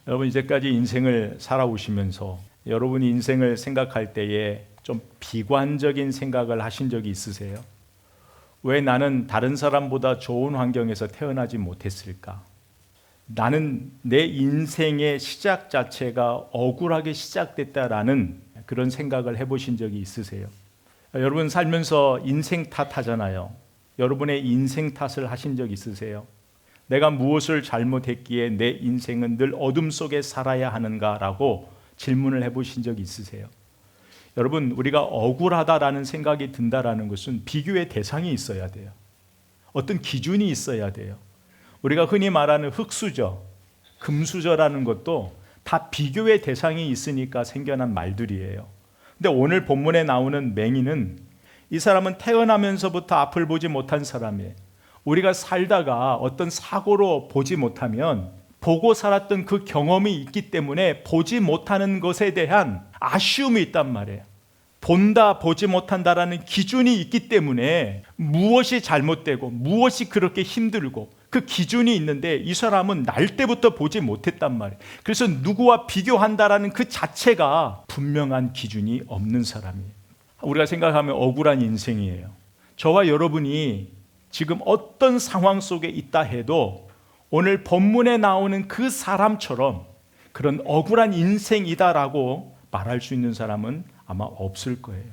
여러분 이제까지 인생을 살아오시면서 여러분이 인생을 생각할 때에 좀 비관적인 생각을 하신 적이 있으세요? 왜 나는 다른 사람보다 좋은 환경에서 태어나지 못했을까? 나는 내 인생의 시작 자체가 억울하게 시작됐다라는 그런 생각을 해보신 적이 있으세요? 여러분 살면서 인생 탓하잖아요. 여러분의 인생 탓을 하신 적 있으세요? 내가 무엇을 잘못했기에 내 인생은 늘 어둠 속에 살아야 하는가라고 질문을 해보신 적 있으세요? 여러분 우리가 억울하다라는 생각이 든다라는 것은 비교의 대상이 있어야 돼요. 어떤 기준이 있어야 돼요. 우리가 흔히 말하는 흙수저, 금수저라는 것도 다 비교의 대상이 있으니까 생겨난 말들이에요. 근데 오늘 본문에 나오는 맹인은 이 사람은 태어나면서부터 앞을 보지 못한 사람이에요. 우리가 살다가 어떤 사고로 보지 못하면 보고 살았던 그 경험이 있기 때문에 보지 못하는 것에 대한 아쉬움이 있단 말이에요. 본다, 보지 못한다라는 기준이 있기 때문에 무엇이 잘못되고 무엇이 그렇게 힘들고 그 기준이 있는데 이 사람은 날 때부터 보지 못했단 말이에요. 그래서 누구와 비교한다라는 그 자체가 분명한 기준이 없는 사람이에요. 우리가 생각하면 억울한 인생이에요. 저와 여러분이 지금 어떤 상황 속에 있다 해도 오늘 본문에 나오는 그 사람처럼 그런 억울한 인생이다라고 말할 수 있는 사람은 아마 없을 거예요.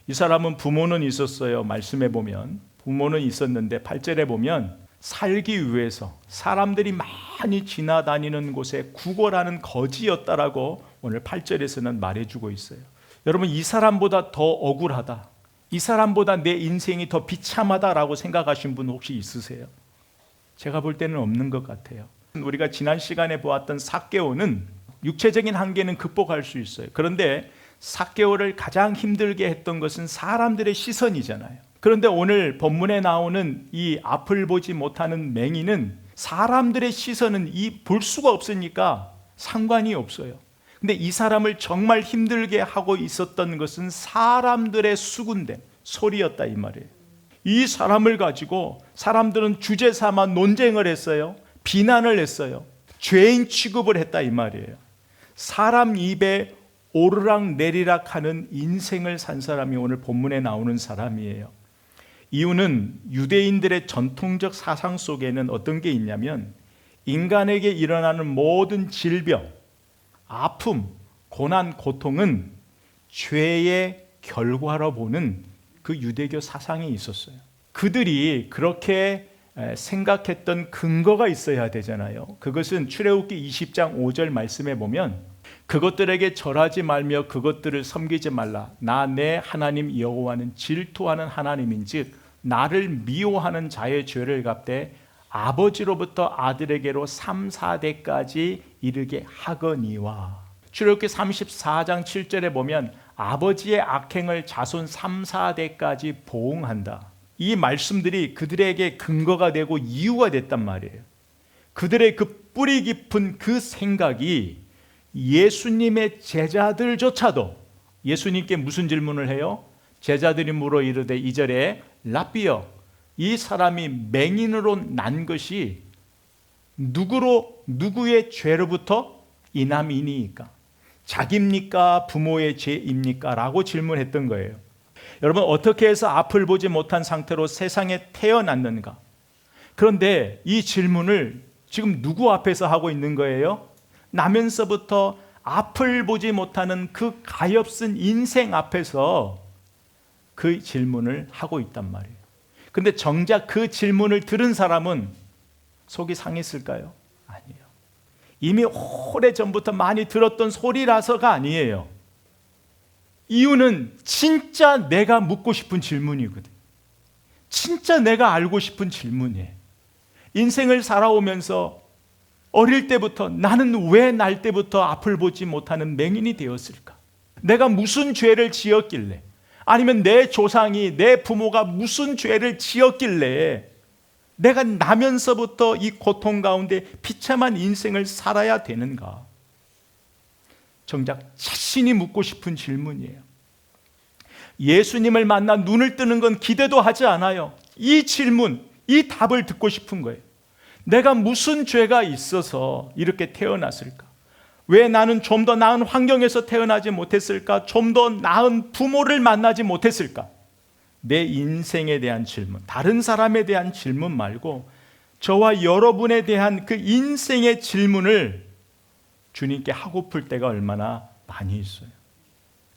이 사람은 부모는 있었어요. 말씀해 보면 부모는 있었는데 8절에 보면 살기 위해서 사람들이 많이 지나다니는 곳에 구걸하는 거지였다라고 오늘 8절에서는 말해주고 있어요. 여러분 이 사람보다 더 억울하다, 이 사람보다 내 인생이 더 비참하다라고 생각하신 분 혹시 있으세요? 제가 볼 때는 없는 것 같아요. 우리가 지난 시간에 보았던 삭개오는 육체적인 한계는 극복할 수 있어요. 그런데 삭개오를 가장 힘들게 했던 것은 사람들의 시선이잖아요. 그런데 오늘 본문에 나오는 이 앞을 보지 못하는 맹인은 사람들의 시선은 볼 수가 없으니까 상관이 없어요. 근데 이 사람을 정말 힘들게 하고 있었던 것은 사람들의 수군댐, 소리였다 이 말이에요. 이 사람을 가지고 사람들은 주제 삼아 논쟁을 했어요. 비난을 했어요. 죄인 취급을 했다 이 말이에요. 사람 입에 오르락 내리락 하는 인생을 산 사람이 오늘 본문에 나오는 사람이에요. 이유는 유대인들의 전통적 사상 속에는 어떤 게 있냐면 인간에게 일어나는 모든 질병, 아픔, 고난, 고통은 죄의 결과로 보는 그 유대교 사상이 있었어요. 그들이 그렇게 생각했던 근거가 있어야 되잖아요. 그것은 출애굽기 20장 5절 말씀에 보면 그것들에게 절하지 말며 그것들을 섬기지 말라. 나 내 하나님 여호와는 질투하는 하나님인즉 나를 미워하는 자의 죄를 갚되 아버지로부터 아들에게로 3, 4대까지 이르게 하거니와. 출애굽기 34장 7절에 보면 아버지의 악행을 자손 3, 4대까지 보응한다. 이 말씀들이 그들에게 근거가 되고 이유가 됐단 말이에요. 그들의 그 뿌리 깊은 그 생각이 예수님의 제자들조차도 예수님께 무슨 질문을 해요? 제자들이 물어 이르되 2절에 랍비여, 이 사람이 맹인으로 난 것이 누구의 죄로부터 인함이니까? 자기입니까? 부모의 죄입니까? 라고 질문했던 거예요. 여러분 어떻게 해서 앞을 보지 못한 상태로 세상에 태어났는가? 그런데 이 질문을 지금 누구 앞에서 하고 있는 거예요? 나면서부터 앞을 보지 못하는 그 가엾은 인생 앞에서 그 질문을 하고 있단 말이에요. 그런데 정작 그 질문을 들은 사람은 속이 상했을까요? 아니에요. 이미 오래전부터 많이 들었던 소리라서가 아니에요. 이유는 진짜 내가 묻고 싶은 질문이거든. 진짜 내가 알고 싶은 질문이에요. 인생을 살아오면서 어릴 때부터 나는 왜 날 때부터 앞을 보지 못하는 맹인이 되었을까? 내가 무슨 죄를 지었길래, 아니면 내 조상이, 내 부모가 무슨 죄를 지었길래 내가 나면서부터 이 고통 가운데 비참한 인생을 살아야 되는가? 정작 자신이 묻고 싶은 질문이에요. 예수님을 만나 눈을 뜨는 건 기대도 하지 않아요. 이 질문, 이 답을 듣고 싶은 거예요. 내가 무슨 죄가 있어서 이렇게 태어났을까? 왜 나는 좀 더 나은 환경에서 태어나지 못했을까? 좀 더 나은 부모를 만나지 못했을까? 내 인생에 대한 질문, 다른 사람에 대한 질문 말고 저와 여러분에 대한 그 인생의 질문을 주님께 하고플 때가 얼마나 많이 있어요.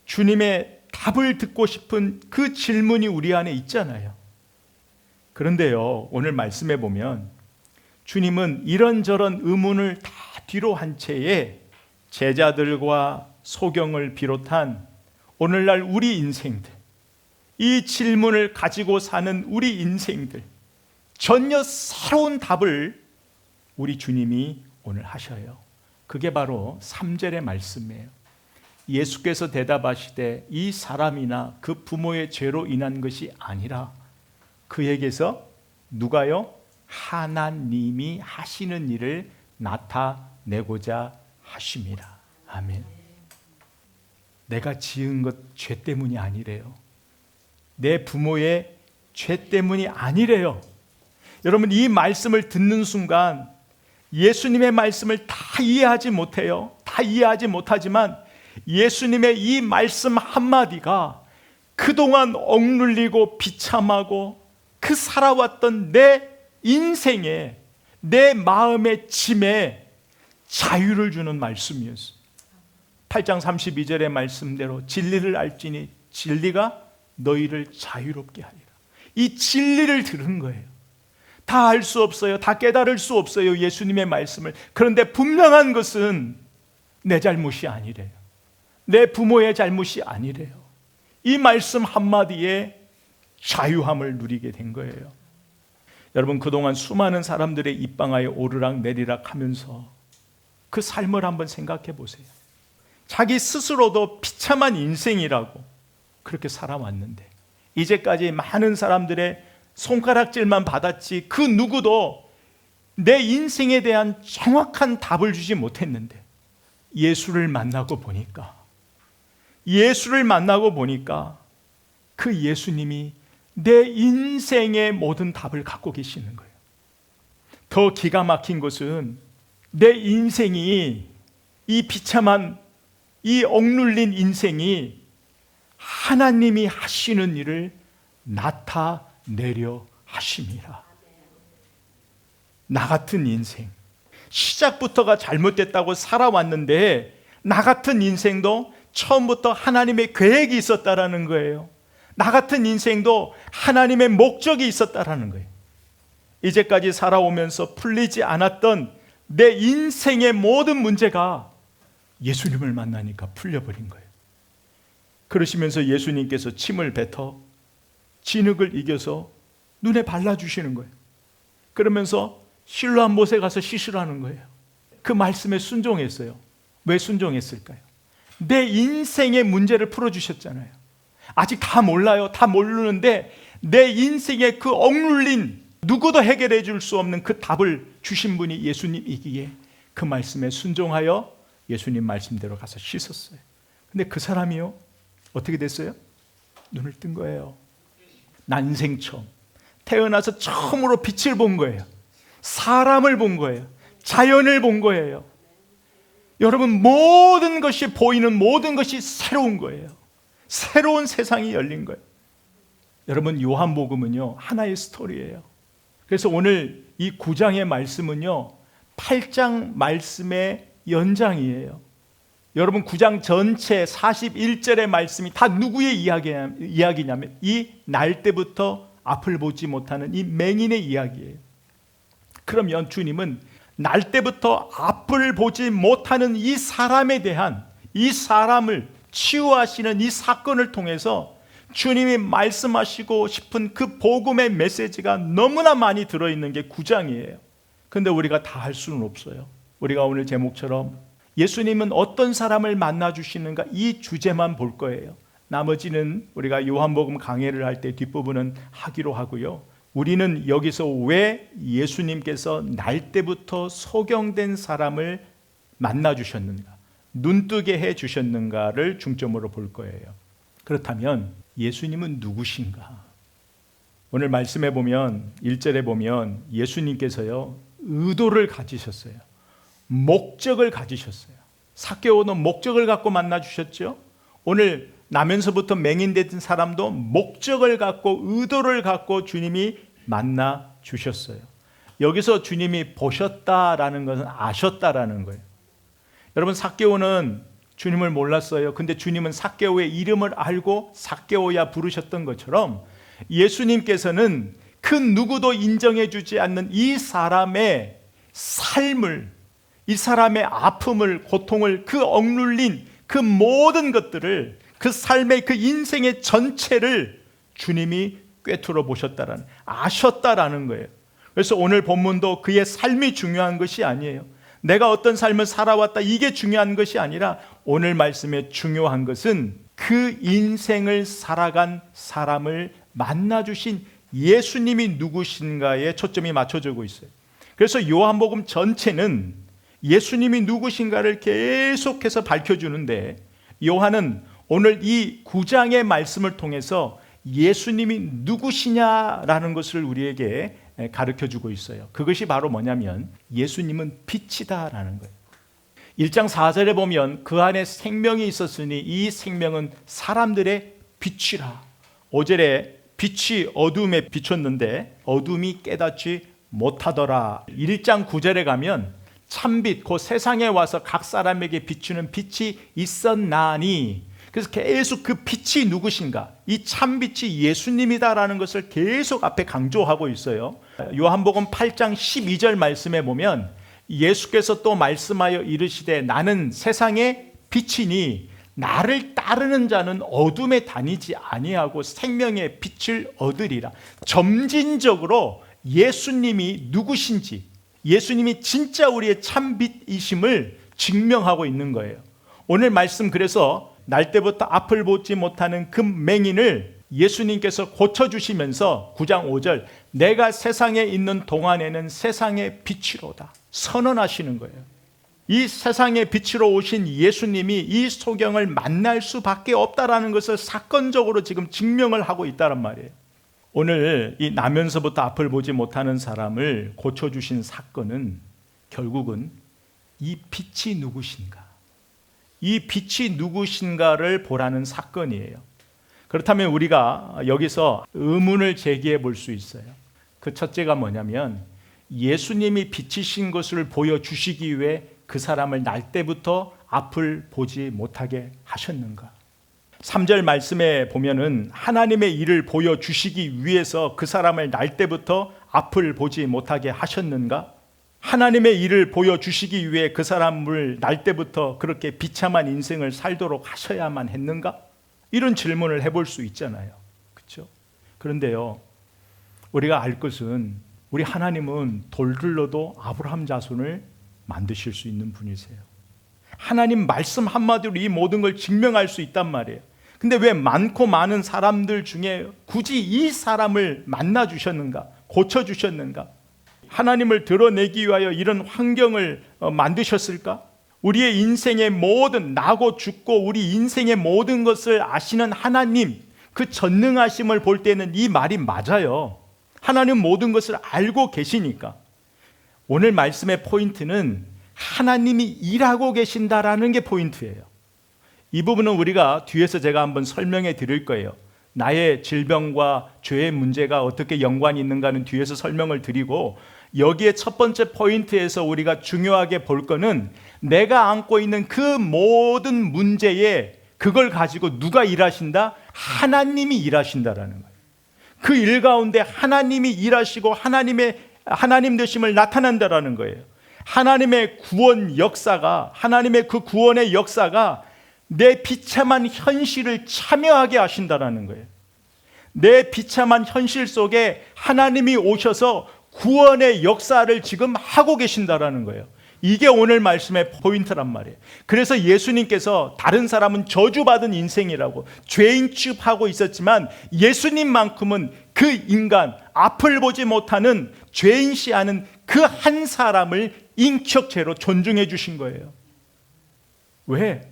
주님의 답을 듣고 싶은 그 질문이 우리 안에 있잖아요. 그런데요, 오늘 말씀해 보면 주님은 이런저런 의문을 다 뒤로 한 채에 제자들과 소경을 비롯한 오늘날 우리 인생들, 이 질문을 가지고 사는 우리 인생들, 전혀 새로운 답을 우리 주님이 오늘 하셔요. 그게 바로 3절의 말씀이에요. 예수께서 대답하시되 이 사람이나 그 부모의 죄로 인한 것이 아니라 그에게서 누가요? 하나님이 하시는 일을 나타내고자 하심이라. 아멘. 내가 지은 것 죄 때문이 아니래요. 내 부모의 죄 때문이 아니래요. 여러분, 이 말씀을 듣는 순간 예수님의 말씀을 다 이해하지 못해요. 다 이해하지 못하지만 예수님의 이 말씀 한마디가 그동안 억눌리고 비참하고 그 살아왔던 내 인생에, 내 마음의 짐에 자유를 주는 말씀이었어요. 8장 32절의 말씀대로 진리를 알지니 진리가 너희를 자유롭게 하리라. 이 진리를 들은 거예요. 다 알 수 없어요. 다 깨달을 수 없어요, 예수님의 말씀을. 그런데 분명한 것은 내 잘못이 아니래요. 내 부모의 잘못이 아니래요. 이 말씀 한마디에 자유함을 누리게 된 거예요. 여러분, 그동안 수많은 사람들의 입방아에 오르락 내리락 하면서 그 삶을 한번 생각해 보세요. 자기 스스로도 비참한 인생이라고 그렇게 살아왔는데 이제까지 많은 사람들의 손가락질만 받았지 그 누구도 내 인생에 대한 정확한 답을 주지 못했는데 예수를 만나고 보니까 그 예수님이 내 인생의 모든 답을 갖고 계시는 거예요. 더 기가 막힌 것은 내 인생이, 이 비참한 이 억눌린 인생이 하나님이 하시는 일을 나타내려 하심이라. 나 같은 인생, 시작부터가 잘못됐다고 살아왔는데 나 같은 인생도 처음부터 하나님의 계획이 있었다라는 거예요. 나 같은 인생도 하나님의 목적이 있었다라는 거예요. 이제까지 살아오면서 풀리지 않았던 내 인생의 모든 문제가 예수님을 만나니까 풀려버린 거예요. 그러시면서 예수님께서 침을 뱉어 진흙을 이겨서 눈에 발라주시는 거예요. 그러면서 실로암 못에 가서 씻으라는 거예요. 그 말씀에 순종했어요. 왜 순종했을까요? 내 인생의 문제를 풀어주셨잖아요. 아직 다 몰라요. 다 모르는데 내 인생의 그 억눌린, 누구도 해결해 줄 수 없는 그 답을 주신 분이 예수님이기에 그 말씀에 순종하여 예수님 말씀대로 가서 씻었어요. 근데 그 사람이요, 어떻게 됐어요? 눈을 뜬 거예요. 난생 처음, 태어나서 처음으로 빛을 본 거예요. 사람을 본 거예요. 자연을 본 거예요. 여러분, 모든 것이 보이는 모든 것이 새로운 거예요. 새로운 세상이 열린 거예요. 여러분, 요한복음은요 하나의 스토리예요. 그래서 오늘 이 9장의 말씀은요 8장 말씀의 연장이에요. 여러분, 9장 전체 41절의 말씀이 다 누구의 이야기냐면 이 날 때부터 앞을 보지 못하는 이 맹인의 이야기예요. 그러면 주님은 날 때부터 앞을 보지 못하는 이 사람에 대한, 이 사람을 치유하시는 이 사건을 통해서 주님이 말씀하시고 싶은 그 복음의 메시지가 너무나 많이 들어있는 게 9장이에요. 근데 우리가 다 할 수는 없어요. 우리가 오늘 제목처럼 예수님은 어떤 사람을 만나주시는가, 이 주제만 볼 거예요. 나머지는 우리가 요한복음 강해를 할 때 뒷부분은 하기로 하고요. 우리는 여기서 왜 예수님께서 날 때부터 소경된 사람을 만나주셨는가, 눈뜨게 해주셨는가를 중점으로 볼 거예요. 그렇다면 예수님은 누구신가? 오늘 말씀에 보면 1절에 보면 예수님께서요 의도를 가지셨어요. 목적을 가지셨어요. 삭개오는 목적을 갖고 만나 주셨죠. 오늘 나면서부터 맹인된 사람도 목적을 갖고 의도를 갖고 주님이 만나 주셨어요. 여기서 주님이 보셨다라는 것은 아셨다라는 거예요. 여러분, 삭개오는 주님을 몰랐어요. 근데 주님은 삭개오의 이름을 알고 삭개오야 부르셨던 것처럼 예수님께서는 그 누구도 인정해 주지 않는 이 사람의 삶을, 이 사람의 아픔을, 고통을, 그 억눌린 그 모든 것들을, 그 삶의 그 인생의 전체를 주님이 꿰뚫어 보셨다라는, 아셨다라는 거예요. 그래서 오늘 본문도 그의 삶이 중요한 것이 아니에요. 내가 어떤 삶을 살아왔다 이게 중요한 것이 아니라 오늘 말씀에 중요한 것은 그 인생을 살아간 사람을 만나주신 예수님이 누구신가에 초점이 맞춰지고 있어요. 그래서 요한복음 전체는 예수님이 누구신가를 계속해서 밝혀주는데 요한은 오늘 이 9장의 말씀을 통해서 예수님이 누구시냐라는 것을 우리에게 가르쳐주고 있어요. 그것이 바로 뭐냐면 예수님은 빛이다라는 거예요. 1장 4절에 보면 그 안에 생명이 있었으니 이 생명은 사람들의 빛이라. 5절에 빛이 어둠에 비쳤는데 어둠이 깨닫지 못하더라. 1장 9절에 가면 참빛, 그 세상에 와서 각 사람에게 비추는 빛이 있었나니, 그래서 계속 그 빛이 누구신가, 이 참빛이 예수님이다라는 것을 계속 앞에 강조하고 있어요. 요한복음 8장 12절 말씀에 보면 예수께서 또 말씀하여 이르시되 나는 세상의 빛이니 나를 따르는 자는 어둠에 다니지 아니하고 생명의 빛을 얻으리라. 점진적으로 예수님이 누구신지, 예수님이 진짜 우리의 참빛이심을 증명하고 있는 거예요. 오늘 말씀, 그래서 날 때부터 앞을 보지 못하는 그 맹인을 예수님께서 고쳐주시면서 9장 5절 내가 세상에 있는 동안에는 세상의 빛이로다 선언하시는 거예요. 이 세상의 빛으로 오신 예수님이 이 소경을 만날 수밖에 없다라는 것을 사건적으로 지금 증명을 하고 있다는 말이에요. 오늘 이 나면서부터 앞을 보지 못하는 사람을 고쳐주신 사건은 결국은 이 빛이 누구신가, 이 빛이 누구신가를 보라는 사건이에요. 그렇다면 우리가 여기서 의문을 제기해 볼 수 있어요. 그 첫째가 뭐냐면 예수님이 빛이신 것을 보여주시기 위해 그 사람을 날 때부터 앞을 보지 못하게 하셨는가? 3절 말씀에 보면은 하나님의 일을 보여주시기 위해서 그 사람을 날 때부터 앞을 보지 못하게 하셨는가? 하나님의 일을 보여주시기 위해 그 사람을 날 때부터 그렇게 비참한 인생을 살도록 하셔야만 했는가? 이런 질문을 해볼 수 있잖아요. 그렇죠? 그런데요, 우리가 알 것은 우리 하나님은 돌들로도 아브라함 자손을 만드실 수 있는 분이세요. 하나님 말씀 한마디로 이 모든 걸 증명할 수 있단 말이에요. 근데 왜 많고 많은 사람들 중에 굳이 이 사람을 만나 주셨는가? 고쳐 주셨는가? 하나님을 드러내기 위하여 이런 환경을 만드셨을까? 우리의 인생의 모든, 나고 죽고 우리 인생의 모든 것을 아시는 하나님, 그 전능하심을 볼 때는 이 말이 맞아요. 하나님 모든 것을 알고 계시니까. 오늘 말씀의 포인트는 하나님이 일하고 계신다라는 게 포인트예요. 이 부분은 우리가 뒤에서 제가 한번 설명해 드릴 거예요. 나의 질병과 죄의 문제가 어떻게 연관이 있는가는 뒤에서 설명을 드리고, 여기에 첫 번째 포인트에서 우리가 중요하게 볼 거는 내가 안고 있는 그 모든 문제에 그걸 가지고 누가 일하신다? 하나님이 일하신다라는 거예요. 그 일 가운데 하나님이 일하시고 하나님 되심을 나타난다라는 거예요. 하나님의 구원 역사가, 하나님의 그 구원의 역사가 내 비참한 현실을 참여하게 하신다라는 거예요. 내 비참한 현실 속에 하나님이 오셔서 구원의 역사를 지금 하고 계신다라는 거예요. 이게 오늘 말씀의 포인트란 말이에요. 그래서 예수님께서 다른 사람은 저주받은 인생이라고 죄인 취급하고 있었지만 예수님만큼은 그 인간, 앞을 보지 못하는 죄인시하는 그 한 사람을 인격체로 존중해 주신 거예요. 왜?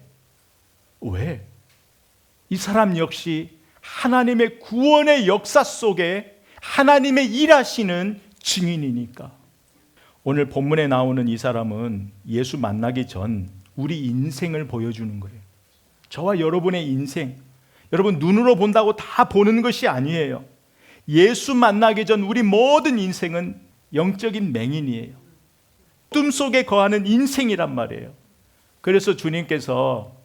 이 사람 역시 하나님의 구원의 역사 속에 하나님의 일하시는 증인이니까. 오늘 본문에 나오는 이 사람은 예수 만나기 전 우리 인생을 보여주는 거예요. 저와 여러분의 인생, 여러분 눈으로 본다고 다 보는 것이 아니에요. 예수 만나기 전 우리 모든 인생은 영적인 맹인이에요. 어둠 속에 거하는 인생이란 말이에요. 그래서 주님께서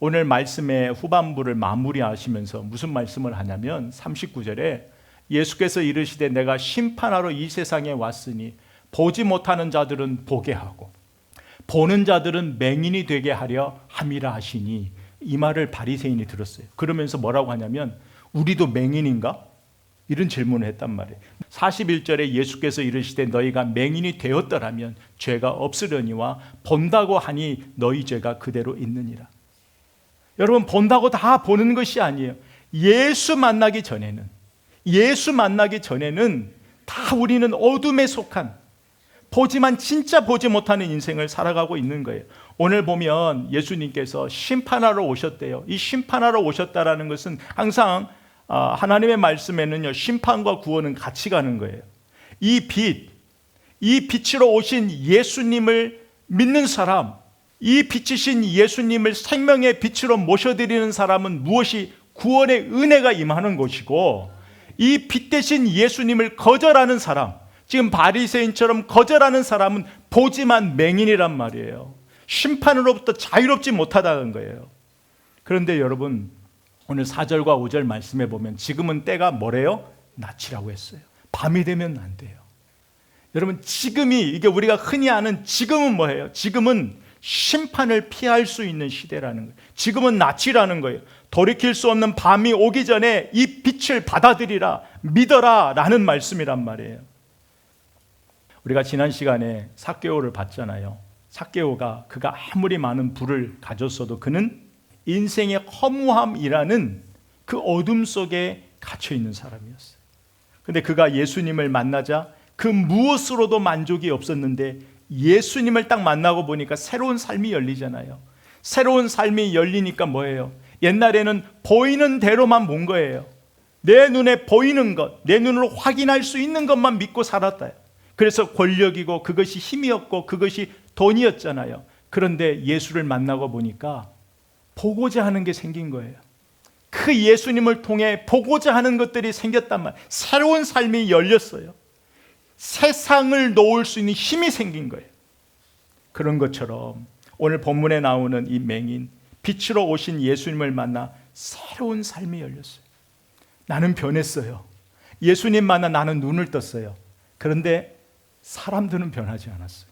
오늘 말씀의 후반부를 마무리하시면서 무슨 말씀을 하냐면 39절에 예수께서 이르시되 내가 심판하러 이 세상에 왔으니 보지 못하는 자들은 보게 하고 보는 자들은 맹인이 되게 하려 함이라 하시니, 이 말을 바리새인이 들었어요. 그러면서 뭐라고 하냐면 우리도 맹인인가? 이런 질문을 했단 말이에요. 41절에 예수께서 이르시되 너희가 맹인이 되었더라면 죄가 없으려니와 본다고 하니 너희 죄가 그대로 있느니라. 여러분, 본다고 다 보는 것이 아니에요. 예수 만나기 전에는 다 우리는 어둠에 속한, 보지만 진짜 보지 못하는 인생을 살아가고 있는 거예요. 오늘 보면 예수님께서 심판하러 오셨대요. 이 심판하러 오셨다라는 것은 항상 하나님의 말씀에는요, 심판과 구원은 같이 가는 거예요. 이 빛으로 오신 예수님을 믿는 사람, 이 빛이신 예수님을 생명의 빛으로 모셔드리는 사람은 무엇이 구원의 은혜가 임하는 것이고, 이 빛 대신 예수님을 거절하는 사람, 지금 바리새인처럼 거절하는 사람은 보지만 맹인이란 말이에요. 심판으로부터 자유롭지 못하다는 거예요. 그런데 여러분, 오늘 4절과 5절 말씀해 보면 지금은 때가 뭐래요? 낮이라고 했어요. 밤이 되면 안 돼요. 여러분, 지금이, 이게 우리가 흔히 아는 지금은 뭐예요? 지금은 심판을 피할 수 있는 시대라는 거예요. 지금은 낮이라는 거예요. 돌이킬 수 없는 밤이 오기 전에 이 빛을 받아들이라, 믿어라 라는 말씀이란 말이에요. 우리가 지난 시간에 삭개오를 봤잖아요. 삭개오가 그가 아무리 많은 부를 가졌어도 그는 인생의 허무함이라는 그 어둠 속에 갇혀 있는 사람이었어요. 근데 그가 예수님을 만나자 그 무엇으로도 만족이 없었는데 예수님을 딱 만나고 보니까 새로운 삶이 열리잖아요. 새로운 삶이 열리니까 뭐예요? 옛날에는 보이는 대로만 본 거예요. 내 눈에 보이는 것, 내 눈으로 확인할 수 있는 것만 믿고 살았다. 그래서 권력이고 그것이 힘이었고 그것이 돈이었잖아요. 그런데 예수를 만나고 보니까 보고자 하는 게 생긴 거예요. 그 예수님을 통해 보고자 하는 것들이 생겼단 말이에요. 새로운 삶이 열렸어요. 세상을 놓을 수 있는 힘이 생긴 거예요. 그런 것처럼 오늘 본문에 나오는 이 맹인, 빛으로 오신 예수님을 만나 새로운 삶이 열렸어요. 나는 변했어요. 예수님 만나 나는 눈을 떴어요. 그런데 사람들은 변하지 않았어요.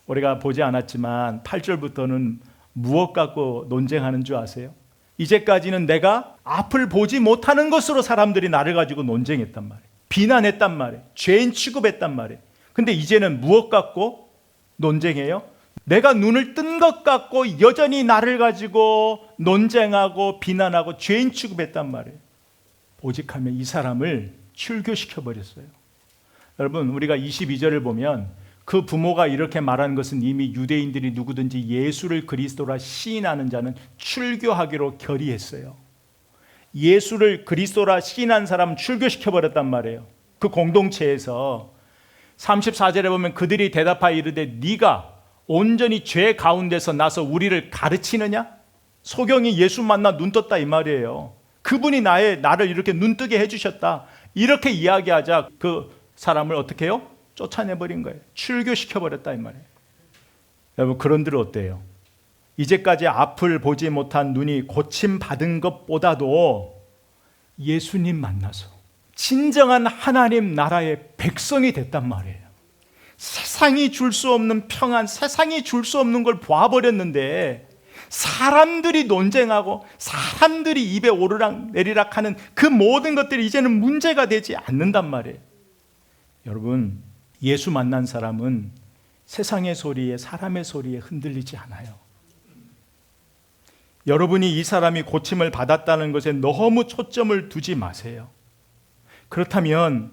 우리가 보지 않았지만 8절부터는 무엇 갖고 논쟁하는 줄 아세요? 이제까지는 내가 앞을 보지 못하는 것으로 사람들이 나를 가지고 논쟁했단 말이에요. 비난했단 말이에요. 죄인 취급했단 말이에요. 근데 이제는 무엇 갖고 논쟁해요? 내가 눈을 뜬 것 갖고 여전히 나를 가지고 논쟁하고 비난하고 죄인 취급했단 말이에요. 오직하면 이 사람을 출교시켜버렸어요. 여러분, 우리가 22절을 보면 그 부모가 이렇게 말하는 것은 이미 유대인들이 누구든지 예수를 그리스도라 시인하는 자는 출교하기로 결의했어요. 예수를 그리스도라 시인한 사람은 출교시켜버렸단 말이에요. 그 공동체에서 34절에 보면 그들이 대답하여 이르되 네가 온전히 죄 가운데서 나서 우리를 가르치느냐? 소경이 예수 만나 눈 떴다 이 말이에요. 그분이 나를 이렇게 눈 뜨게 해주셨다. 이렇게 이야기하자 그 사람을 어떻게 해요? 쫓아내버린 거예요. 출교시켜버렸다 이 말이에요. 여러분, 그런들 어때요? 이제까지 앞을 보지 못한 눈이 고침받은 것보다도 예수님 만나서 진정한 하나님 나라의 백성이 됐단 말이에요. 세상이 줄 수 없는 평안, 세상이 줄 수 없는 걸 봐버렸는데 사람들이 논쟁하고 사람들이 입에 오르락 내리락 하는 그 모든 것들이 이제는 문제가 되지 않는단 말이에요. 여러분, 예수 만난 사람은 세상의 소리에, 사람의 소리에 흔들리지 않아요. 여러분이 이 사람이 고침을 받았다는 것에 너무 초점을 두지 마세요. 그렇다면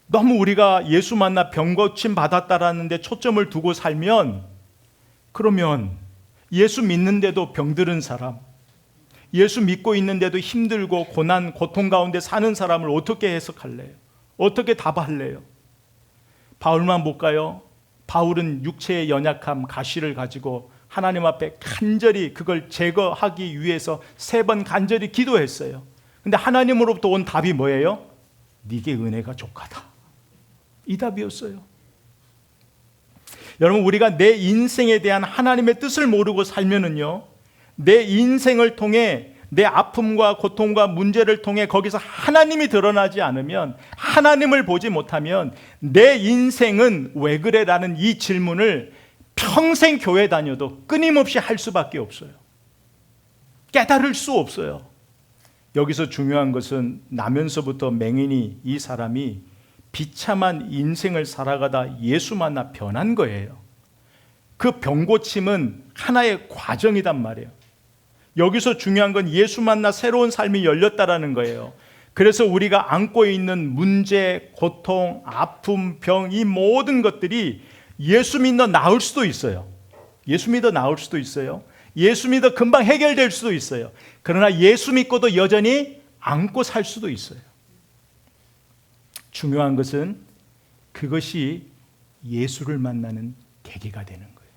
너무 우리가 예수 만나 병고침 받았다라는 데 초점을 두고 살면, 그러면 예수 믿는데도 병들은 사람, 예수 믿고 있는데도 힘들고 고난, 고통 가운데 사는 사람을 어떻게 해석할래요? 어떻게 답할래요? 바울만 볼까요? 바울은 육체의 연약함, 가시를 가지고 하나님 앞에 간절히 그걸 제거하기 위해서 3번 간절히 기도했어요. 근데 하나님으로부터 온 답이 뭐예요? 네게 은혜가 족하다. 이 답이었어요. 여러분, 우리가 내 인생에 대한 하나님의 뜻을 모르고 살면은요, 내 인생을 통해 내 아픔과 고통과 문제를 통해 거기서 하나님이 드러나지 않으면, 하나님을 보지 못하면 내 인생은 왜 그래? 라는 이 질문을 평생 교회 다녀도 끊임없이 할 수밖에 없어요. 깨달을 수 없어요. 여기서 중요한 것은 나면서부터 맹인이 이 사람이 비참한 인생을 살아가다 예수 만나 변한 거예요. 그 병고침은 하나의 과정이단 말이에요. 여기서 중요한 건 예수 만나 새로운 삶이 열렸다라는 거예요. 그래서 우리가 안고 있는 문제, 고통, 아픔, 병, 이 모든 것들이 예수 믿어 나을 수도 있어요. 예수 믿어 나을 수도 있어요. 예수 믿어 금방 해결될 수도 있어요. 그러나 예수 믿고도 여전히 안고 살 수도 있어요. 중요한 것은 그것이 예수를 만나는 계기가 되는 거예요.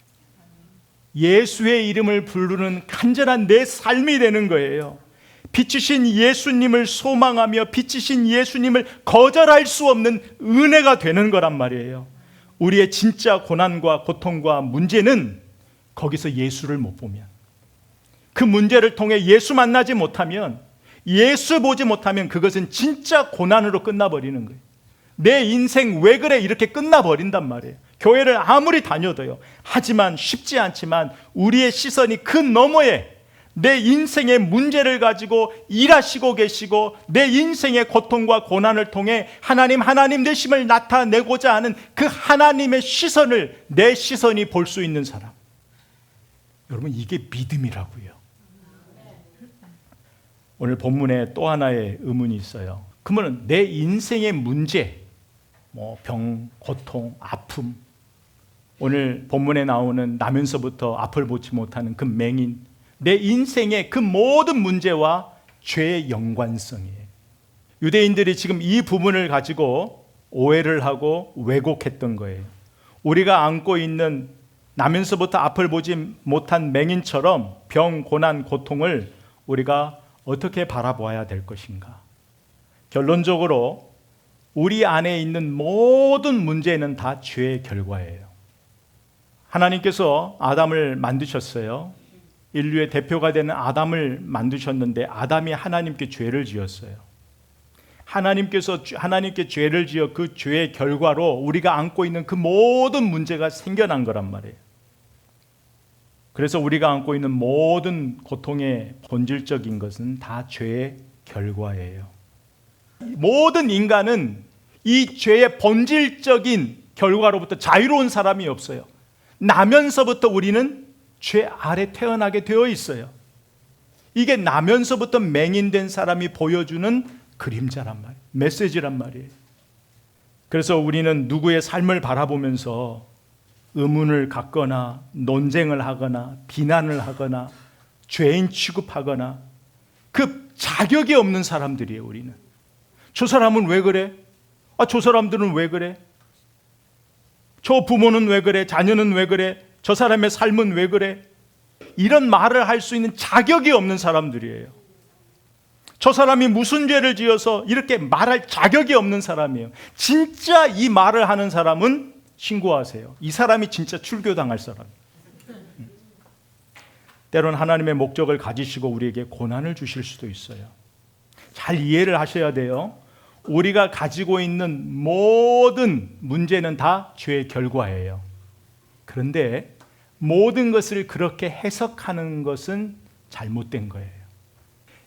예수의 이름을 부르는 간절한 내 삶이 되는 거예요. 빛이신 예수님을 소망하며 빛이신 예수님을 거절할 수 없는 은혜가 되는 거란 말이에요. 우리의 진짜 고난과 고통과 문제는 거기서 예수를 못 보면, 그 문제를 통해 예수 만나지 못하면, 예수 보지 못하면 그것은 진짜 고난으로 끝나버리는 거예요. 내 인생 왜 그래? 이렇게 끝나버린단 말이에요. 교회를 아무리 다녀도요. 하지만 쉽지 않지만 우리의 시선이 그 너머에 내 인생의 문제를 가지고 일하시고 계시고 내 인생의 고통과 고난을 통해 하나님 되심을 나타내고자 하는 그 하나님의 시선을, 내 시선이 볼 수 있는 사람. 여러분, 이게 믿음이라고요. 오늘 본문에 또 하나의 의문이 있어요. 그러면 내 인생의 문제, 병, 고통, 아픔, 오늘 본문에 나오는 나면서부터 앞을 보지 못하는 그 맹인, 내 인생의 그 모든 문제와 죄의 연관성이에요. 유대인들이 지금 이 부분을 가지고 오해를 하고 왜곡했던 거예요. 우리가 안고 있는 나면서부터 앞을 보지 못한 맹인처럼 병, 고난, 고통을 우리가 어떻게 바라보아야 될 것인가? 결론적으로 우리 안에 있는 모든 문제는 다 죄의 결과예요. 하나님께서 아담을 만드셨어요. 인류의 대표가 되는 아담을 만드셨는데 아담이 하나님께 죄를 지었어요. 하나님께 죄를 지어 그 죄의 결과로 우리가 안고 있는 그 모든 문제가 생겨난 거란 말이에요. 그래서 우리가 안고 있는 모든 고통의 본질적인 것은 다 죄의 결과예요. 모든 인간은 이 죄의 본질적인 결과로부터 자유로운 사람이 없어요. 나면서부터 우리는 죄 아래 태어나게 되어 있어요. 이게 나면서부터 맹인된 사람이 보여주는 그림자란 말이에요. 메시지란 말이에요. 그래서 우리는 누구의 삶을 바라보면서 의문을 갖거나 논쟁을 하거나 비난을 하거나 죄인 취급하거나 그 자격이 없는 사람들이에요. 우리는 저 사람은 왜 그래? 저 사람들은 왜 그래? 저 부모는 왜 그래? 자녀는 왜 그래? 저 사람의 삶은 왜 그래? 이런 말을 할 수 있는 자격이 없는 사람들이에요. 저 사람이 무슨 죄를 지어서 이렇게 말할 자격이 없는 사람이에요. 진짜 이 말을 하는 사람은 신고하세요. 이 사람이 진짜 출교당할 사람. 때론 하나님의 목적을 가지시고 우리에게 고난을 주실 수도 있어요. 잘 이해를 하셔야 돼요. 우리가 가지고 있는 모든 문제는 다 죄의 결과예요. 그런데 모든 것을 그렇게 해석하는 것은 잘못된 거예요.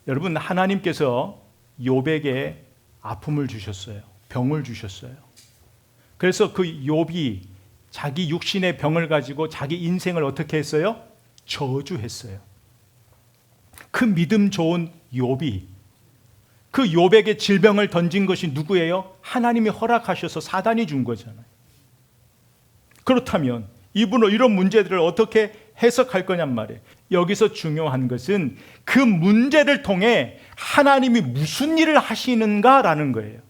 여러분, 하나님께서 욥에게 아픔을 주셨어요. 병을 주셨어요. 그래서 그 욥이 자기 육신의 병을 가지고 자기 인생을 어떻게 했어요? 저주했어요. 그 믿음 좋은 욥이 그 욥에게 질병을 던진 것이 누구예요? 하나님이 허락하셔서 사단이 준 거잖아요. 그렇다면 이분은 이런 문제들을 어떻게 해석할 거냔 말이에요. 여기서 중요한 것은 그 문제를 통해 하나님이 무슨 일을 하시는가라는 거예요.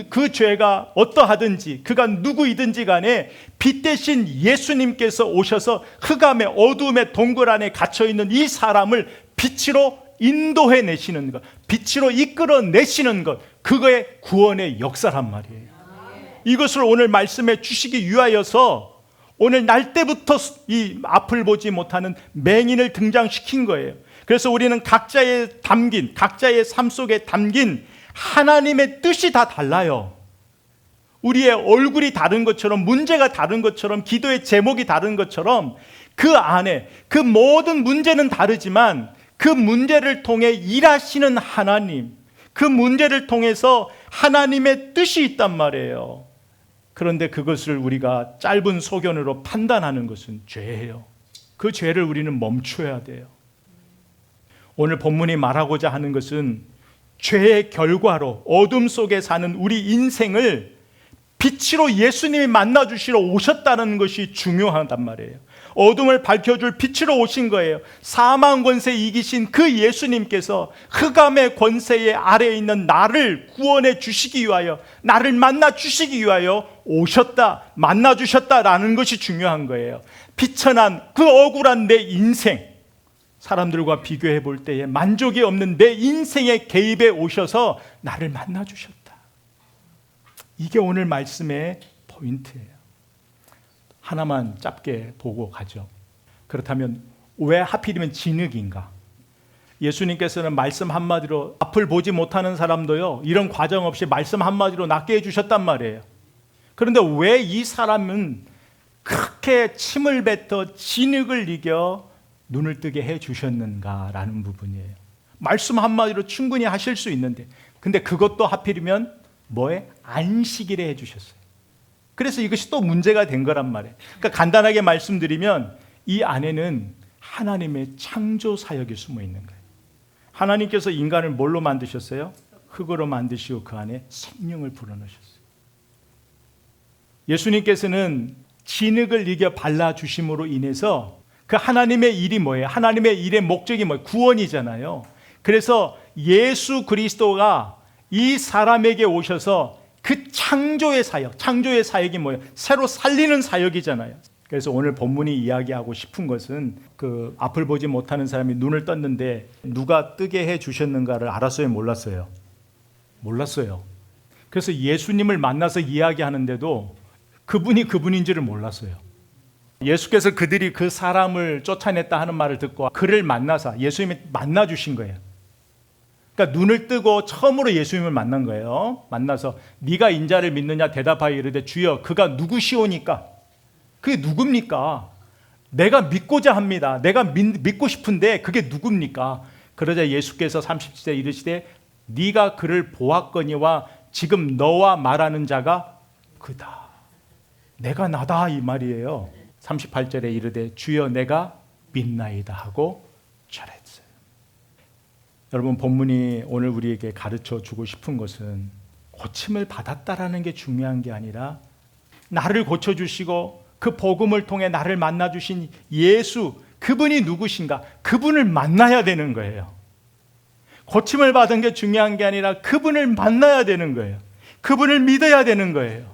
그 죄가 어떠하든지 그가 누구이든지 간에 빛 대신 예수님께서 오셔서 흑암의 어두움의 동굴 안에 갇혀있는 이 사람을 빛으로 인도해 내시는 것, 빛으로 이끌어 내시는 것, 그거의 구원의 역사란 말이에요. 이것을 오늘 말씀해 주시기 위하여서 오늘 날 때부터 이 앞을 보지 못하는 맹인을 등장시킨 거예요. 그래서 우리는 각자의 삶 속에 담긴 하나님의 뜻이 다 달라요. 우리의 얼굴이 다른 것처럼, 문제가 다른 것처럼, 기도의 제목이 다른 것처럼 그 안에 그 모든 문제는 다르지만 그 문제를 통해 일하시는 하나님, 그 문제를 통해서 하나님의 뜻이 있단 말이에요. 그런데 그것을 우리가 짧은 소견으로 판단하는 것은 죄예요. 그 죄를 우리는 멈춰야 돼요. 오늘 본문이 말하고자 하는 것은 죄의 결과로 어둠 속에 사는 우리 인생을 빛으로 예수님이 만나주시러 오셨다는 것이 중요하단 말이에요. 어둠을 밝혀줄 빛으로 오신 거예요. 사망 권세 이기신 그 예수님께서 흑암의 권세의 아래에 있는 나를 구원해 주시기 위하여, 나를 만나 주시기 위하여 오셨다, 만나 주셨다라는 것이 중요한 거예요. 비천한 그 억울한 내 인생, 사람들과 비교해 볼 때에 만족이 없는 내 인생의 개입에 오셔서 나를 만나 주셨다. 이게 오늘 말씀의 포인트예요. 하나만 짧게 보고 가죠. 그렇다면 왜 하필이면 진흙인가? 예수님께서는 말씀 한마디로 앞을 보지 못하는 사람도요, 이런 과정 없이 말씀 한마디로 낫게 해주셨단 말이에요. 그런데 왜 이 사람은 그렇게 침을 뱉어 진흙을 이겨 눈을 뜨게 해주셨는가라는 부분이에요. 말씀 한마디로 충분히 하실 수 있는데, 근데 그것도 하필이면 뭐에? 안식일에 해주셨어요. 그래서 이것이 또 문제가 된 거란 말이에요. 그러니까 간단하게 말씀드리면 이 안에는 하나님의 창조 사역이 숨어 있는 거예요. 하나님께서 인간을 뭘로 만드셨어요? 흙으로 만드시고 그 안에 생명을 불어넣으셨어요. 예수님께서는 진흙을 이겨 발라주심으로 인해서 그 하나님의 일이 뭐예요? 하나님의 일의 목적이 뭐예요? 구원이잖아요. 그래서 예수 그리스도가 이 사람에게 오셔서 그 창조의 사역이 뭐예요? 새로 살리는 사역이잖아요. 그래서 오늘 본문이 이야기하고 싶은 것은 그 앞을 보지 못하는 사람이 눈을 떴는데 누가 뜨게 해 주셨는가를 알았어요? 몰랐어요? 몰랐어요. 그래서 예수님을 만나서 이야기하는데도 그분이 그분인지를 몰랐어요. 예수께서 그들이 그 사람을 쫓아냈다 하는 말을 듣고 그를 만나서 예수님이 만나 주신 거예요. 그러니까 눈을 뜨고 처음으로 예수님을 만난 거예요. 만나서 네가 인자를 믿느냐 대답하여 이르되 주여 그가 누구시오니까? 그게 누굽니까? 내가 믿고자 합니다. 내가 믿고 싶은데 그게 누굽니까? 그러자 예수께서 30절 이르시되 네가 그를 보았거니와 지금 너와 말하는 자가 그다. 내가 나다 이 말이에요. 38절에 이르되 주여 내가 믿나이다 하고 절했어요. 여러분 본문이 오늘 우리에게 가르쳐 주고 싶은 것은 고침을 받았다라는 게 중요한 게 아니라 나를 고쳐주시고 그 복음을 통해 나를 만나주신 예수, 그분이 누구신가? 그분을 만나야 되는 거예요. 고침을 받은 게 중요한 게 아니라 그분을 만나야 되는 거예요. 그분을 믿어야 되는 거예요.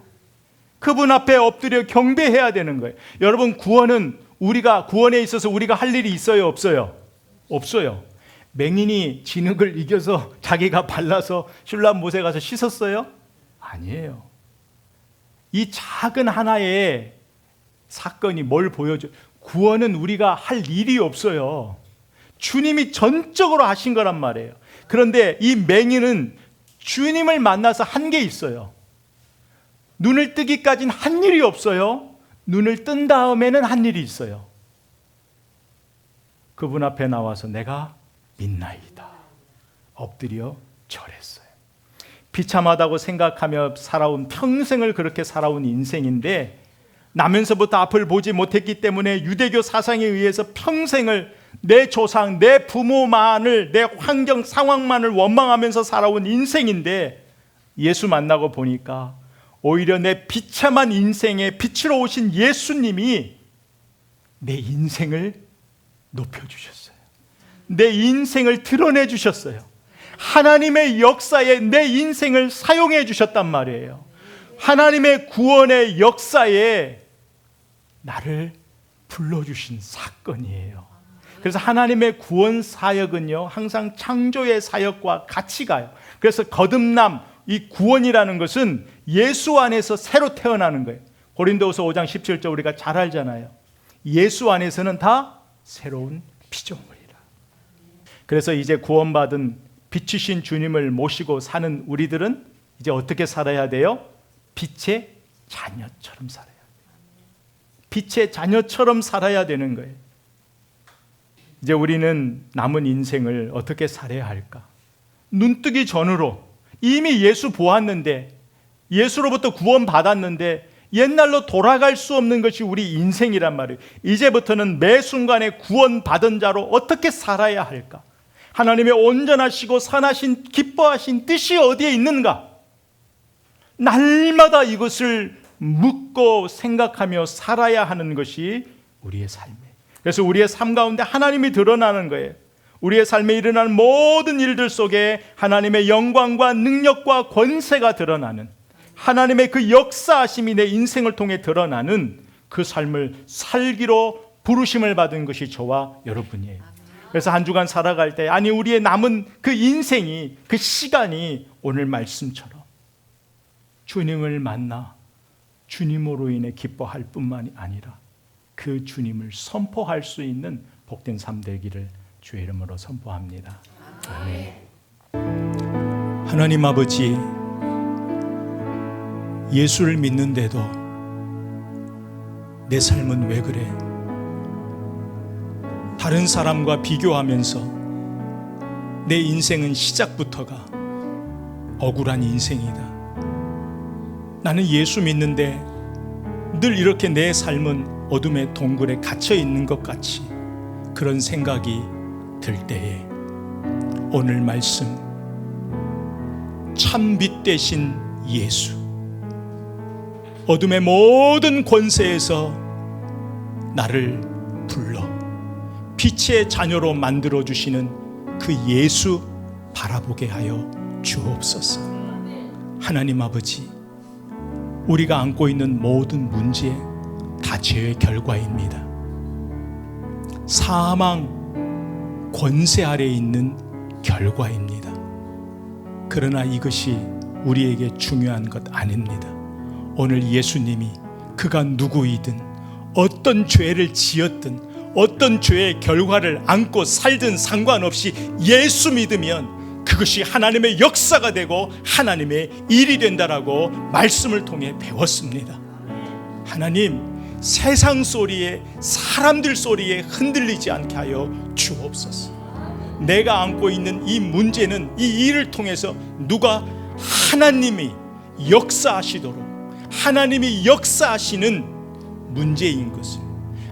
그분 앞에 엎드려 경배해야 되는 거예요. 여러분 구원에 있어서 우리가 할 일이 있어요? 없어요? 없어요. 맹인이 진흙을 이겨서 자기가 발라서 슐람못에 가서 씻었어요? 아니에요. 이 작은 하나의 사건이 뭘 보여줘요? 구원은 우리가 할 일이 없어요. 주님이 전적으로 하신 거란 말이에요. 그런데 이 맹인은 주님을 만나서 한 게 있어요. 눈을 뜨기까지는 한 일이 없어요. 눈을 뜬 다음에는 한 일이 있어요. 그분 앞에 나와서 내가 믿나이다. 엎드려 절했어요. 비참하다고 생각하며 살아온 평생을 그렇게 살아온 인생인데 나면서부터 앞을 보지 못했기 때문에 유대교 사상에 의해서 평생을 내 조상, 내 부모만을, 내 환경, 상황만을 원망하면서 살아온 인생인데 예수 만나고 보니까 오히려 내 비참한 인생에 빛으로 오신 예수님이 내 인생을 높여주셨어요. 내 인생을 드러내 주셨어요. 하나님의 역사에 내 인생을 사용해 주셨단 말이에요. 하나님의 구원의 역사에 나를 불러주신 사건이에요. 그래서 하나님의 구원 사역은요, 항상 창조의 사역과 같이 가요. 그래서 거듭남, 이 구원이라는 것은 예수 안에서 새로 태어나는 거예요. 고린도후서 5장 17절 우리가 잘 알잖아요. 예수 안에서는 다 새로운 피조물이라. 그래서 이제 구원받은 빛이신 주님을 모시고 사는 우리들은 이제 어떻게 살아야 돼요? 빛의 자녀처럼 살아야 돼요. 빛의 자녀처럼 살아야 되는 거예요. 이제 우리는 남은 인생을 어떻게 살아야 할까? 눈뜨기 전으로 이미 예수 보았는데, 예수로부터 구원받았는데 옛날로 돌아갈 수 없는 것이 우리 인생이란 말이에요. 이제부터는 매 순간에 구원받은 자로 어떻게 살아야 할까? 하나님의 온전하시고 선하신 기뻐하신 뜻이 어디에 있는가? 날마다 이것을 묻고 생각하며 살아야 하는 것이 우리의 삶이에요. 그래서 우리의 삶 가운데 하나님이 드러나는 거예요. 우리의 삶에 일어나는 모든 일들 속에 하나님의 영광과 능력과 권세가 드러나는, 하나님의 그 역사하심이 내 인생을 통해 드러나는 그 삶을 살기로 부르심을 받은 것이 저와 여러분이에요. 그래서 한 주간 살아갈 때, 아니 우리의 남은 그 인생이, 그 시간이 오늘 말씀처럼 주님을 만나 주님으로 인해 기뻐할 뿐만이 아니라 그 주님을 선포할 수 있는 복된 삶 되기를 주의 이름으로 선포합니다. 아멘. 하나님 아버지, 예수를 믿는데도 내 삶은 왜 그래? 다른 사람과 비교하면서 내 인생은 시작부터가 억울한 인생이다. 나는 예수 믿는데 늘 이렇게 내 삶은 어둠의 동굴에 갇혀 있는 것 같이 그런 생각이 들 때에 오늘 말씀, 참빛 되신 예수, 어둠의 모든 권세에서 나를 불러 빛의 자녀로 만들어주시는 그 예수 바라보게 하여 주옵소서. 하나님 아버지, 우리가 안고 있는 모든 문제 다 죄의 결과입니다. 사망 권세 아래에 있는 결과입니다. 그러나 이것이 우리에게 중요한 것 아닙니다. 오늘 예수님이 그가 누구이든 어떤 죄를 지었든 어떤 죄의 결과를 안고 살든 상관없이 예수 믿으면 그것이 하나님의 역사가 되고 하나님의 일이 된다라고 말씀을 통해 배웠습니다. 하나님, 세상 소리에, 사람들 소리에 흔들리지 않게 하여 주옵소서. 내가 안고 있는 이 문제는 이 일을 통해서 누가 하나님이 역사하시도록, 하나님이 역사하시는 문제인 것을,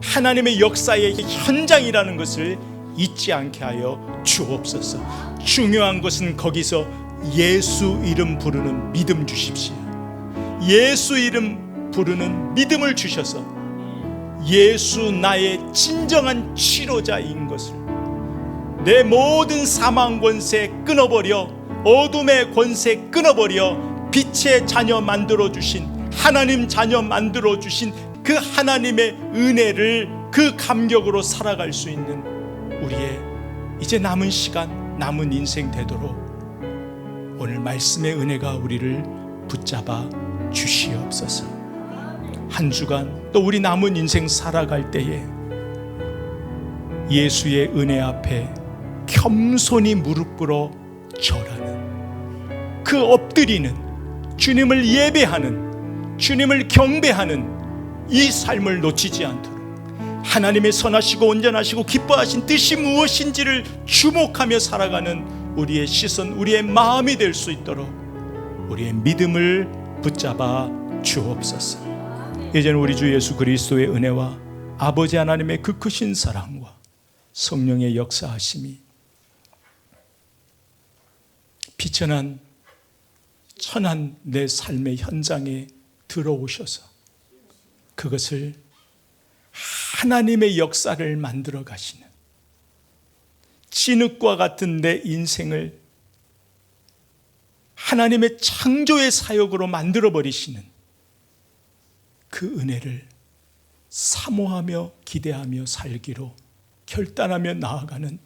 하나님의 역사의 현장이라는 것을 잊지 않게 하여 주옵소서. 중요한 것은 거기서 예수 이름 부르는 믿음 주십시오. 예수 이름 부르는 믿음을 주셔서 예수 나의 진정한 치료자인 것을, 내 모든 사망 권세 끊어버려, 어둠의 권세 끊어버려 빛의 자녀 만들어주신, 하나님 자녀 만들어주신 그 하나님의 은혜를 그 감격으로 살아갈 수 있는 우리의 이제 남은 시간, 남은 인생 되도록 오늘 말씀의 은혜가 우리를 붙잡아 주시옵소서. 한 주간 또 우리 남은 인생 살아갈 때에 예수의 은혜 앞에 겸손히 무릎 꿇어 절하는, 그 엎드리는, 주님을 예배하는, 주님을 경배하는 이 삶을 놓치지 않도록 하나님의 선하시고 온전하시고 기뻐하신 뜻이 무엇인지를 주목하며 살아가는 우리의 시선, 우리의 마음이 될 수 있도록 우리의 믿음을 붙잡아 주옵소서. 이제는 우리 주 예수 그리스도의 은혜와 아버지 하나님의 그 크신 사랑과 성령의 역사하심이 비천한 천한 내 삶의 현장에 들어오셔서 그것을 하나님의 역사를 만들어 가시는, 진흙과 같은 내 인생을 하나님의 창조의 사역으로 만들어 버리시는 그 은혜를 사모하며 기대하며 살기로 결단하며 나아가는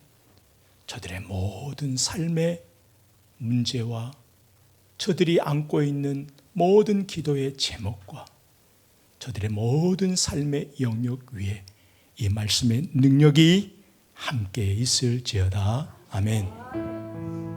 저들의 모든 삶의 문제와 저들이 안고 있는 모든 기도의 제목과 저들의 모든 삶의 영역 위에 이 말씀의 능력이 함께 있을지어다. 아멘.